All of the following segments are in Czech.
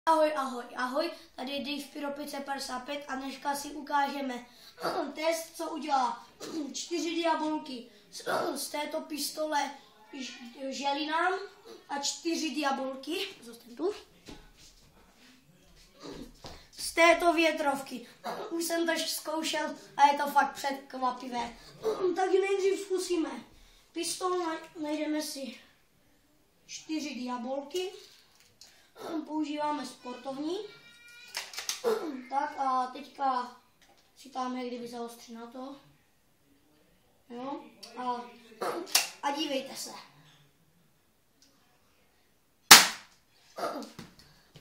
Ahoj, ahoj, ahoj, tady je Dave Pyropice 55 a dneska si ukážeme test, co udělá 4 diabolky z této pistole želinám a 4 diabolky z této větrovky. Už jsem to zkoušel a je to fakt překvapivé. Takže nejdřív zkusíme pistol, najdeme si 4 diabolky. Používáme sportovní. Tak a teďka si dáme kdyby zaostřit na to. Jo? A dívejte se.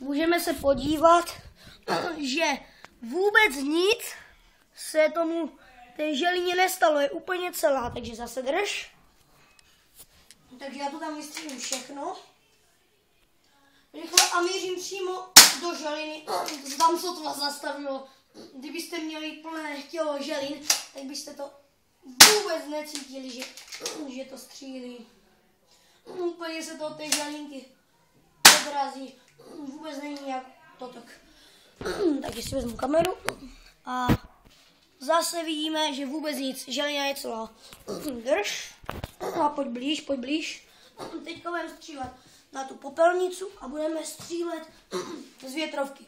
Můžeme se podívat, že vůbec nic se tomu té želině nestalo. Je úplně celá, takže zase drž. Takže já to tam vystřílím všechno. Rychle a mířím přímo do želiny. Tam se to vás zastavilo. Kdybyste měli plné tělo želin, tak byste to vůbec necítili, že to střílí. Úplně se to té želinky odrazí. Vůbec není jak to tak. Takže si vezmu kameru a zase vidíme, že vůbec nic. Želina je celá. Drž. A pojď blíž, pojď blíž. Teďka budeme střílet na tu popelnicu a budeme střílet z větrovky.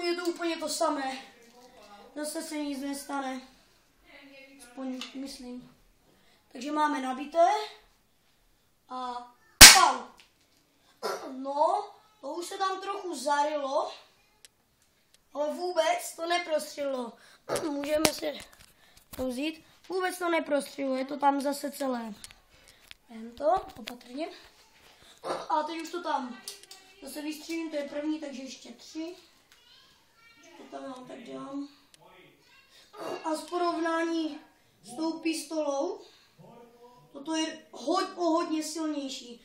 Je to úplně to samé. Zase se nic nestane. Aspoň myslím. Takže máme nabité. A pau. No, to už se tam trochu zarylo, ale vůbec to neprostřelilo. Můžeme se to vzít. Vůbec to neprostřelilo, je to tam zase celé. Jen to, opatrně. A teď už to tam zase vystřílím, to je první, takže ještě 3. To tam já tak dělám. A z porovnání s tou pistolou, toto je hodně silnější.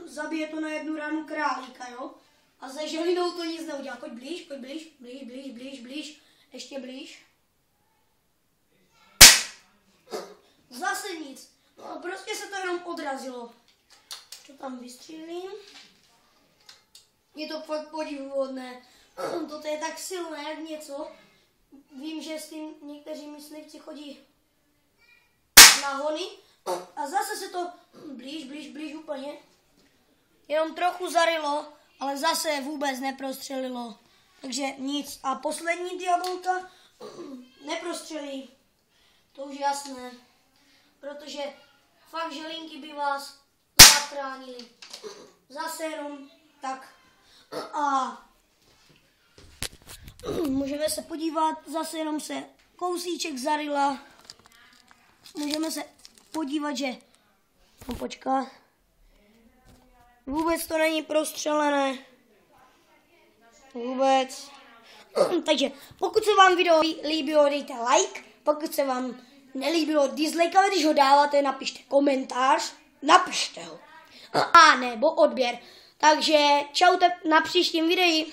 Zabije to na jednu ránu králíka, jo? A za želinou to nic neudělá. Pojď blíž, pojď blíž, blíž, ještě blíž. Zase nic. No, prostě se to jenom odrazilo. To tam vystřílím. Je to fakt podivuhodné. Toto je tak silné jak něco. Vím, že s tím někteří myslivci chodí na hony. A zase se to blíž úplně. Jenom trochu zarylo, ale zase vůbec neprostřelilo. Takže nic. A poslední diabolka neprostřelí. To už je jasné. Protože fakt želinky by vás zachránili. Zase jenom tak. A můžeme se podívat, zase jenom se kousíček zaryla. Můžeme se podívat, že počkat. Vůbec to není prostřelené. Vůbec. Takže pokud se vám video líbilo, dejte like. Pokud se vám nelíbilo, dislike, ale když ho dáváte, napište komentář. Napište ho. A nebo odběr. Takže čaute na příštím videu.